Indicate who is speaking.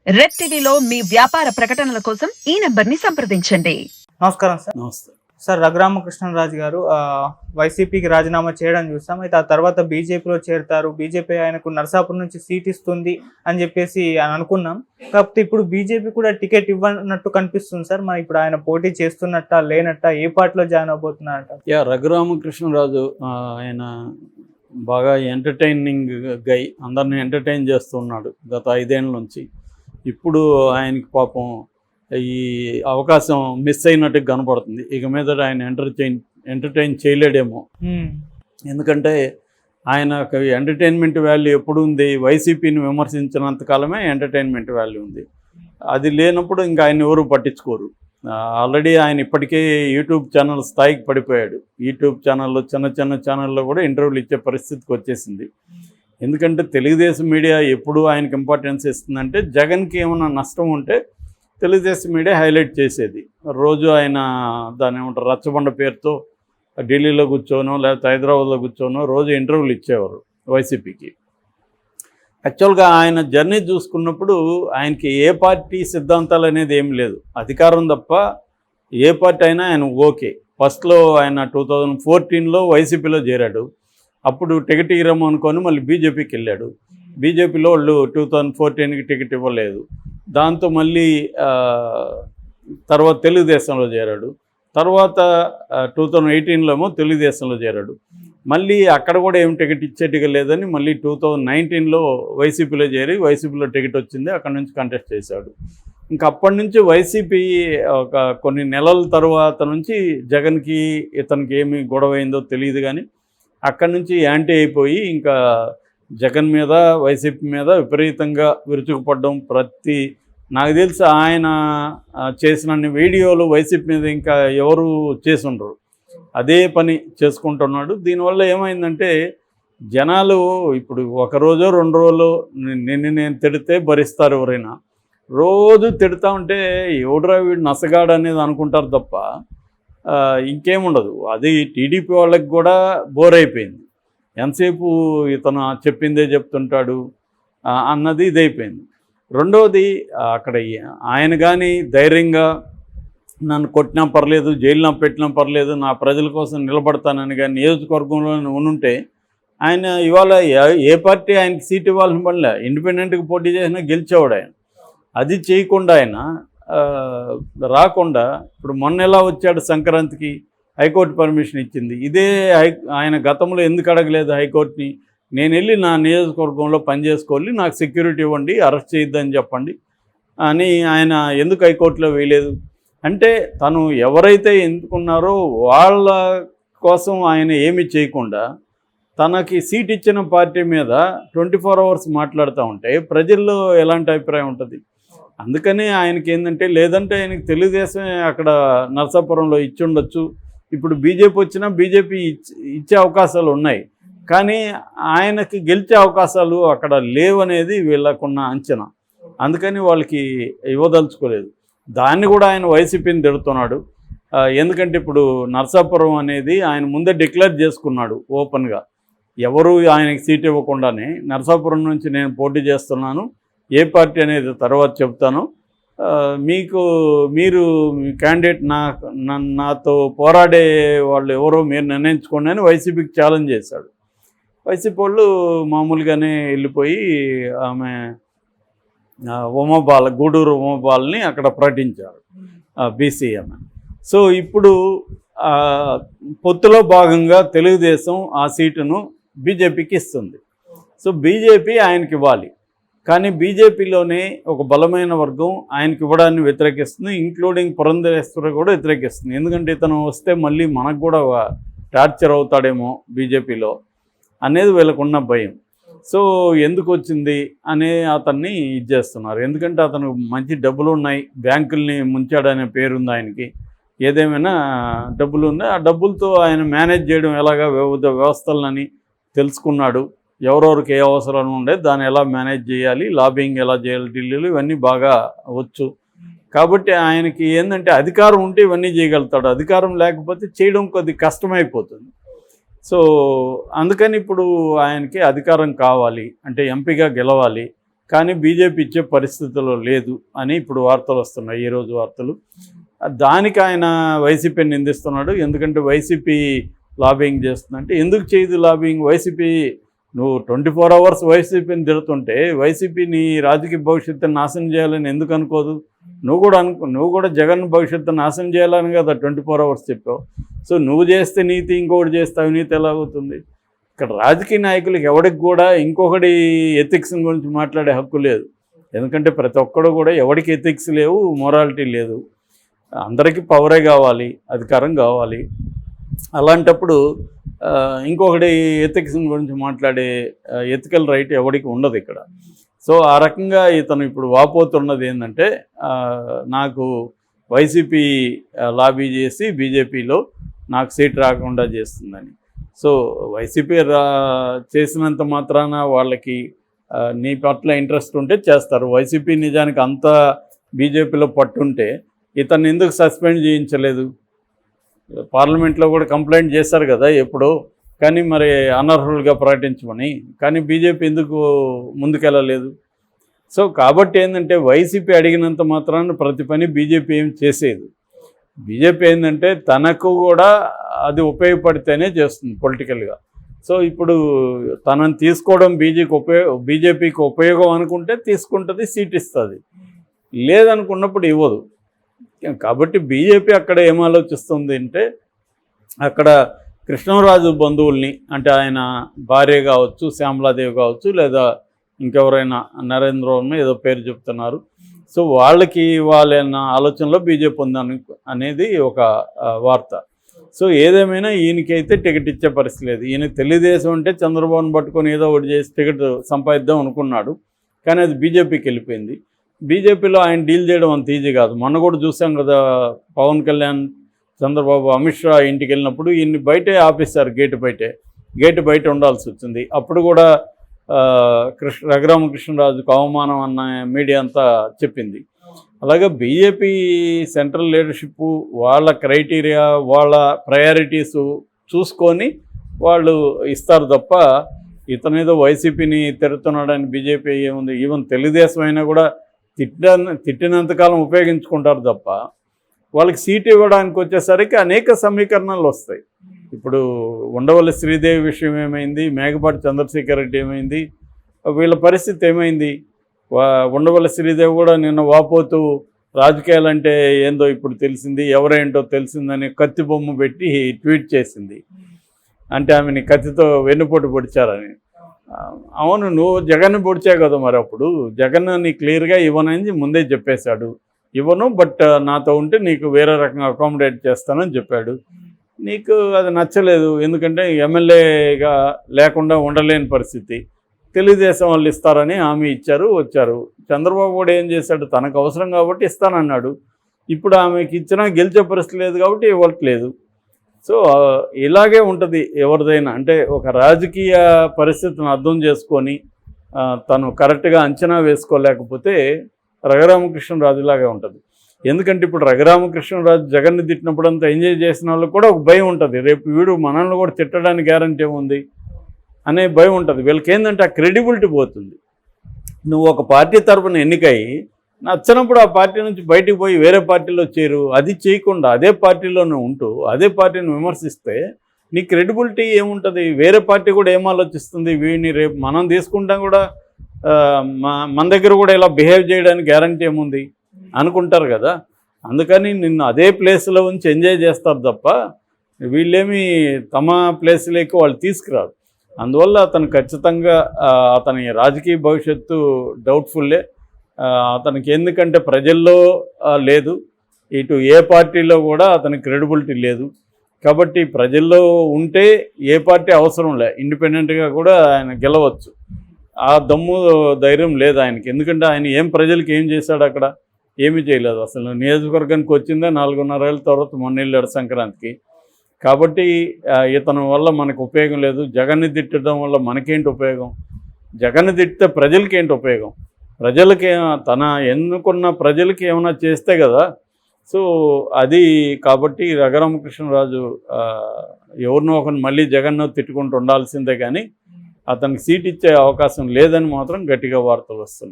Speaker 1: Red టీవీలో మీ వ్యాపార ప్రకటనల కోసం ఈ నంబర్ని సంప్రదించండి.
Speaker 2: నమస్కారం సార్.
Speaker 3: నమస్తే.
Speaker 2: సార్, రఘురామకృష్ణరాజు గారు వైసీపీకి రాజీనామా చేయడం చూస్తాం. అయితే ఆ తర్వాత బీజేపీలో చేరుతారు. బీజేపీ ఆయనకు నరసాపురం నుంచి సీట్ ఇస్తుంది అని చెప్పేసి అనుకున్నాం. కాకపోతే ఇప్పుడు బీజేపీ కూడా టికెట్ ఇవ్వనట్టు కనిపిస్తుంది సార్. మరి ఇప్పుడు ఆయన పోటీ చేస్తున్నట్ట లేనట్ట, ఏ పార్టీలో జాయిన్ అవబోతున్నారట?
Speaker 3: రఘురామకృష్ణరాజు ఆయన బాగా ఎంటర్టైనింగ్ గై, అందరిని ఎంటర్టైన్ చేస్తున్నాడు గత 5 ఏళ్ళ నుంచి. ఇప్పుడు ఆయనకి పాపం ఈ అవకాశం మిస్ అయినట్టు కనపడుతుంది. ఇక మీద ఆయన ఎంటర్టైన్ చేయలేడేమో. ఎందుకంటే ఆయనకు ఎంటర్టైన్మెంట్ వాల్యూ ఎప్పుడు ఉంది? వైసీపీని విమర్శించినంత కాలమే ఎంటర్టైన్మెంట్ వాల్యూ ఉంది. అది లేనప్పుడు ఇంకా ఆయన ఎవరు పట్టించుకోరు. ఆల్రెడీ ఆయన ఇప్పటికే యూట్యూబ్ ఛానల్ స్థాయికి పడిపోయాడు. యూట్యూబ్ ఛానల్లో చిన్న ఛానల్లో కూడా ఇంటర్వ్యూలు ఇచ్చే పరిస్థితికి వచ్చేసింది. ఎందుకంటే తెలుగుదేశం మీడియా ఎప్పుడు ఆయనకి ఇంపార్టెన్స్ ఇస్తుందంటే, జగన్కి ఏమైనా నష్టం ఉంటే తెలుగుదేశం మీడియా హైలైట్ చేసేది. రోజు ఆయన దాని ఏమంటారు రచ్చబండ పేరుతో ఢిల్లీలో కూర్చోనో లేకపోతే హైదరాబాద్లో కూర్చోనో రోజు ఇంటర్వ్యూలు ఇచ్చేవారు వైసీపీకి. యాక్చువల్గా ఆయన జర్నీ చూసుకున్నప్పుడు ఆయనకి ఏ పార్టీ సిద్ధాంతాలు అనేది ఏం లేదు, అధికారం తప్ప. ఏ పార్టీ అయినా ఆయన ఓకే. ఫస్ట్లో ఆయన 2014లో వైసీపీలో చేరాడు. అప్పుడు టికెట్ ఇవ్వము అనుకొని మళ్ళీ బీజేపీకి వెళ్ళాడు. బీజేపీలో వాళ్ళు 2014కి టికెట్ ఇవ్వలేదు. దాంతో మళ్ళీ తర్వాత తెలుగుదేశంలో చేరాడు. తర్వాత 2018లో ఏమో తెలుగుదేశంలో చేరాడు. మళ్ళీ అక్కడ కూడా ఏం టికెట్ ఇచ్చేట్టుగా లేదని మళ్ళీ 2019లో వైసీపీలో చేరి వైసీపీలో టికెట్ వచ్చింది. అక్కడ నుంచి కంటెస్ట్ చేశాడు. ఇంకా అప్పటి నుంచి వైసీపీ ఒక కొన్ని నెలల తర్వాత నుంచి జగన్కి ఇతనికి ఏమి గొడవ అయిందో తెలియదు, కానీ అక్కడి నుంచి యాంటీ అయిపోయి ఇంకా జగన్ మీద వైసీపీ మీద విపరీతంగా విరుచుకుపడడం. నాకు తెలిసి ఆయన చేసిన వీడియోలు వైసీపీ మీద ఇంకా ఎవరు చేసి ఉండరు, అదే పని చేసుకుంటున్నాడు. దీనివల్ల ఏమైందంటే జనాలు ఇప్పుడు ఒకరోజో 2 రోజులు నేను తిడితే భరిస్తారు ఎవరైనా. రోజు తిడతా ఉంటే ఎవడురా వీడు నసగాడు అనేది అనుకుంటారు తప్ప ఇంకేముండదు. అది టీడీపీ వాళ్ళకి కూడా బోర్ అయిపోయింది. ఎంతసేపు ఇతను చెప్పిందే చెప్తుంటాడు అన్నది ఇదైపోయింది. రెండవది, అక్కడ ఆయన కానీ ధైర్యంగా నన్ను కొట్టినా పర్లేదు, జైల్లో పెట్టినా పర్లేదు, నా ప్రజల కోసం నిలబడతానని కానీ నియోజకవర్గంలో ఉంటే ఆయన ఇవాళ ఏ పార్టీ ఆయనకి సీట్ ఇవ్వాలని పనిలే, ఇండిపెండెంట్గా పోటీ చేసినా గెలిచేవాడు ఆయన. అది చేయకుండా ఆయన రాకుండా ఇప్పుడు మొన్న ఎలా వచ్చాడు సంక్రాంతికి, హైకోర్టు పర్మిషన్ ఇచ్చింది. ఇదే ఆయన గతంలో ఎందుకు అడగలేదు హైకోర్టుని? నేను వెళ్ళి నా నియోజకవర్గంలో పనిచేసుకోవాలి, నాకు సెక్యూరిటీ ఇవ్వండి, అరెస్ట్ చేయొద్దని చెప్పండి అని ఆయన ఎందుకు హైకోర్టులో వేయలేదు? అంటే తను ఎవరైతే ఎన్నుకున్నారో వాళ్ళ కోసం ఆయన ఏమి చేయకుండా తనకి సీట్ ఇచ్చిన పార్టీ మీద 24 అవర్స్ మాట్లాడుతూ ఉంటే ప్రజల్లో ఎలాంటి అభిప్రాయం ఉంటుంది? అందుకని ఆయనకి ఏంటంటే, లేదంటే ఆయనకి తెలుగుదేశమే అక్కడ నరసాపురంలో ఇచ్చి ఉండొచ్చు. ఇప్పుడు బీజేపీ వచ్చినా బీజేపీ ఇచ్చే అవకాశాలు ఉన్నాయి, కానీ ఆయనకి గెలిచే అవకాశాలు అక్కడ లేవనేది వీళ్ళకున్న అంచనా. అందుకని వాళ్ళకి ఇవ్వదలుచుకోలేదు. దాన్ని కూడా ఆయన వైసీపీని తిడుతున్నాడు. ఎందుకంటే ఇప్పుడు నరసాపురం అనేది ఆయన ముందే డిక్లేర్ చేసుకున్నాడు ఓపెన్గా. ఎవరు ఆయనకి సీట్ ఇవ్వకుండానే నరసాపురం నుంచి నేను పోటీ చేస్తున్నాను, ఏ పార్టీ అనేది తర్వాత చెప్తాను, మీరు క్యాండిడేట్ నాతో పోరాడే వాళ్ళు ఎవరో మీరు నిర్ణయించుకోండి అని వైసీపీకి ఛాలెంజ్ చేశాడు. వైసీపీ వాళ్ళు మామూలుగానే వెళ్ళిపోయి ఆమె గూడూరు ఉమాబాలని అక్కడ ప్రకటించారు బీసీఎం. సో ఇప్పుడు పొత్తులో భాగంగా తెలుగుదేశం ఆ సీటును బీజేపీకి ఇస్తుంది. సో బీజేపీ ఆయనకి ఇవ్వాలి, కానీ బీజేపీలోనే ఒక బలమైన వర్గం ఆయనకి ఇవ్వడాన్ని వ్యతిరేకిస్తుంది, ఇంక్లూడింగ్ పురంధరేశ్వరి కూడా వ్యతిరేకిస్తుంది. ఎందుకంటే ఇతను వస్తే మళ్ళీ మనకు కూడా టార్చర్ అవుతాడేమో బీజేపీలో అనేది వీళ్ళకున్న భయం. సో ఎందుకు వచ్చింది అనే అతన్ని ఇది చేస్తున్నారు. ఎందుకంటే అతను మంచి డబ్బులు ఉన్నాయి, బ్యాంకుల్ని ముంచాడనే పేరుంది ఆయనకి. ఏదేమైనా డబ్బులు ఉన్నాయి, ఆ డబ్బులతో ఆయన మేనేజ్ చేయడం ఎలాగా వివిధ వ్యవస్థలని తెలుసుకున్నాడు. ఎవరెవరికి ఏ అవసరం ఉండే దాన్ని ఎలా మేనేజ్ చేయాలి, లాబింగ్ ఎలా చేయాలి ఢిల్లీలో, ఇవన్నీ బాగా వచ్చు. కాబట్టి ఆయనకి ఏంటంటే అధికారం ఉంటే ఇవన్నీ చేయగలుగుతాడు, అధికారం లేకపోతే చేయడం కొద్ది కష్టమైపోతుంది. సో అందుకని ఇప్పుడు ఆయనకి అధికారం కావాలి అంటే ఎంపీగా గెలవాలి, కానీ బీజేపీ ఇచ్చే పరిస్థితిలో లేదు అని ఇప్పుడు వార్తలు వస్తున్నాయి, ఈరోజు వార్తలు. దానికి ఆయన వైసీపీని నిందిస్తున్నాడు. ఎందుకంటే వైసీపీ లాబింగ్ చేస్తుందంటే, ఎందుకు చేయదు లాబింగ్? వైసీపీ నువ్వు 24 hours వైసీపీని తిడుతుంటే వైసీపీ నీ రాజకీయ భవిష్యత్తుని నాశనం చేయాలని ఎందుకు అనుకోదు? నువ్వు కూడా జగన్ భవిష్యత్తుని నాశనం చేయాలని కదా 24 hours చెప్పావు. సో నువ్వు చేస్తే నీతి, ఇంకొకటి చేస్తే అవినీతి ఎలా అవుతుంది? ఇక్కడ రాజకీయ నాయకులకి ఎవరికి కూడా ఇంకొకటి ఎథిక్స్ గురించి మాట్లాడే హక్కు లేదు. ఎందుకంటే ప్రతి ఒక్కడు కూడా ఎవరికి ఎథిక్స్ లేవు, మొరాలిటీ లేదు. అందరికీ పవరే కావాలి, అధికారం కావాలి. అలాంటప్పుడు ఇంకొకటి ఎథిక్స్ గురించి మాట్లాడే ఎథికల్ రైట్ ఎవరికి ఉండదు ఇక్కడ. సో ఆ రకంగా ఇతను ఇప్పుడు వాపోతున్నది ఏంటంటే, నాకు వైసీపీ లాబీ చేసి బీజేపీలో నాకు సీట్ రాకుండా చేస్తుందని. సో వైసీపీ చేసినంత మాత్రాన వాళ్ళకి నీ పట్ల ఇంట్రెస్ట్ ఉంటే చేస్తారు. వైసీపీ నిజానికి అంత బీజేపీలో పట్టుంటే ఇతన్ని ఎందుకు సస్పెండ్ చేయించలేదు? పార్లమెంట్లో కూడా కంప్లైంట్ చేశారు కదా ఎప్పుడో, కానీ మరి అనర్హులుగా ప్రకటించమని. కానీ బీజేపీ ఎందుకు ముందుకెళ్ళలేదు? సో కాబట్టి ఏంటంటే, వైసీపీ అడిగినంత మాత్రాన ప్రతి పని బీజేపీ ఏం చేసేది. బీజేపీ ఏంటంటే తనకు కూడా అది ఉపయోగపడితేనే చేస్తుంది పొలిటికల్గా. సో ఇప్పుడు తనని తీసుకోవడం బీజేపీకి ఉపయోగం అనుకుంటే తీసుకుంటుంది, సీట్ ఇస్తుంది. లేదనుకున్నప్పుడు ఇవ్వదు. కాబట్టి బీజేపీ అక్కడ ఏం ఆలోచిస్తుంది అంటే, అక్కడ కృష్ణరాజు బంధువుల్ని, అంటే ఆయన భార్య కావచ్చు, శ్యామలాదేవి కావచ్చు, లేదా ఇంకెవరైనా నరేంద్రవర్మ ఏదో పేరు చెప్తున్నారు. సో వాళ్ళకి వాళ్ళ ఆలోచనలో బీజేపీ ఉందని అనేది ఒక వార్త. సో ఏదేమైనా ఈయనకైతే టికెట్ ఇచ్చే పరిస్థితి లేదు. ఈయన తెలుగుదేశం అంటే చంద్రబాబును పట్టుకొని ఏదో ఒకటి చేసి టికెట్ సంపాదిద్దాం అనుకున్నాడు, కానీ అది బీజేపీకి వెళ్ళిపోయింది. బీజేపీలో ఆయన డీల్ చేయడం అంత ఈజీ కాదు. మొన్న కూడా చూసాం కదా, పవన్ కళ్యాణ్, చంద్రబాబు, అమిత్ షా ఇంటికి వెళ్ళినప్పుడు ఈయన్ని బయటే ఆపేశారు, గేటు బయట ఉండాల్సి వచ్చింది. అప్పుడు కూడా రఘురామకృష్ణరాజుకు అవమానం అన్న మీడియా అంతా చెప్పింది. అలాగే బీజేపీ సెంట్రల్ లీడర్షిప్ వాళ్ళ క్రైటీరియా, వాళ్ళ ప్రయారిటీసు చూసుకొని వాళ్ళు ఇస్తారు తప్ప, ఇతనేదో వైసీపీని తిడుతున్నాడని బీజేపీ ఏముంది? ఈవెన్ తెలుగుదేశం అయినా కూడా తిట్టినంతకాలం ఉపయోగించుకుంటారు తప్ప, వాళ్ళకి సీటు ఇవ్వడానికి వచ్చేసరికి అనేక సమీకరణాలు వస్తాయి. ఇప్పుడు ఉండవల్లి శ్రీదేవి విషయం ఏమైంది, మేకపాటి చంద్రశేఖర్ రెడ్డి ఏమైంది, వీళ్ళ పరిస్థితి ఏమైంది? ఉండవల్లి శ్రీదేవి కూడా నిన్న వాపోతూ రాజకీయాలంటే ఏందో ఇప్పుడు తెలిసింది, ఎవరేంటో తెలిసిందని కత్తి బొమ్మ పెట్టి ట్వీట్ చేసింది. అంటే ఆమెని కత్తితో వెన్నుపోటు పొడిచారని. అవును, నువ్వు జగన్ పొడిచావు కదా, మరి అప్పుడు జగన్ నీ క్లియర్గా ఇవ్వనని ముందే చెప్పేశాడు. ఇవ్వను, బట్ నాతో ఉంటే నీకు వేరే రకంగా అకామిడేట్ చేస్తానని చెప్పాడు. నీకు అది నచ్చలేదు, ఎందుకంటే ఎమ్మెల్యేగా లేకుండా ఉండలేని పరిస్థితి. తెలుగుదేశం వాళ్ళు ఇస్తారని హామీ ఇచ్చారు, వచ్చారు. చంద్రబాబు కూడా ఏం చేశాడు, తనకు అవసరం కాబట్టి ఇస్తానన్నాడు. ఇప్పుడు ఆమెకి ఇచ్చినా గెలిచే పరిస్థితి లేదు కాబట్టి ఇవ్వట్లేదు. సో ఇలాగే ఉంటుంది ఎవరిదైనా. అంటే ఒక రాజకీయ పరిస్థితిని అర్థం చేసుకొని తను కరెక్ట్గా అంచనా వేసుకోలేకపోతే రఘురామకృష్ణరాజులాగే ఉంటుంది. ఎందుకంటే ఇప్పుడు రఘురామకృష్ణరాజు జగన్ని తిట్టినప్పుడు అంతా ఎంజాయ్ చేసిన వాళ్ళకి కూడా ఒక భయం ఉంటుంది, రేపు వీడు మనల్ని కూడా తిట్టడానికి గ్యారంటీ ఏముంది అనే భయం ఉంటుంది. వీళ్ళకి ఏంటంటే ఆ క్రెడిబిలిటీ పోతుంది. నువ్వు ఒక పార్టీ తరఫున ఎన్నికయి నచ్చినప్పుడు ఆ పార్టీ నుంచి బయటికి పోయి వేరే పార్టీలో చేరు, అది చేయకుండా అదే పార్టీలోనే ఉంటూ అదే పార్టీని విమర్శిస్తే నీ క్రెడిబిలిటీ ఏముంటుంది? వేరే పార్టీ కూడా ఏం ఆలోచిస్తుంది, వీడిని రేపు మనం తీసుకుంటాం కూడా మన దగ్గర కూడా ఇలా బిహేవ్ చేయడానికి గ్యారంటీ ఏముంది అనుకుంటారు కదా. అందుకని నిన్ను అదే ప్లేస్లో ఉంచి ఎంజాయ్ చేస్తారు తప్ప వీళ్ళేమి తమ ప్లేస్లోకి వాళ్ళు తీసుకురారు. అందువల్ల అతను ఖచ్చితంగా అతని రాజకీయ భవిష్యత్తు డౌట్ఫుల్లే. అతనికి ఎందుకంటే ప్రజల్లో లేదు, ఇటు ఏ పార్టీలో కూడా అతనికి క్రెడిబిలిటీ లేదు. కాబట్టి ప్రజల్లో ఉంటే ఏ పార్టీ అవసరం లే, ఇండిపెండెంట్గా కూడా ఆయన గెలవచ్చు. ఆ దమ్ము ధైర్యం లేదు ఆయనకి. ఎందుకంటే ఆయన ఏం ప్రజలకి ఏం చేశాడు, అక్కడ ఏమీ చేయలేదు. అసలు నియోజకవర్గానికి వచ్చిందే 4.5 ఏళ్ళ తర్వాత మొన్న వెళ్ళాడు సంక్రాంతికి. కాబట్టి ఇతని వల్ల మనకు ఉపయోగం లేదు. జగన్ని తిట్టడం వల్ల మనకేంటి ఉపయోగం? జగన్ని తిట్టితే ప్రజలకి ఏంటి ఉపయోగం? ప్రజలకి తన ఎన్నుకున్న ప్రజలకి ఏమైనా చేస్తే కదా. సో అది కాబట్టి రఘురామకృష్ణరాజు ఎవరినో ఒకరిని మళ్ళీ జగన్ను తిట్టుకుంటూ ఉండాల్సిందే, కానీ అతనికి సీట్ ఇచ్చే అవకాశం లేదని మాత్రం గట్టిగా వార్తలు వస్తున్నాయి.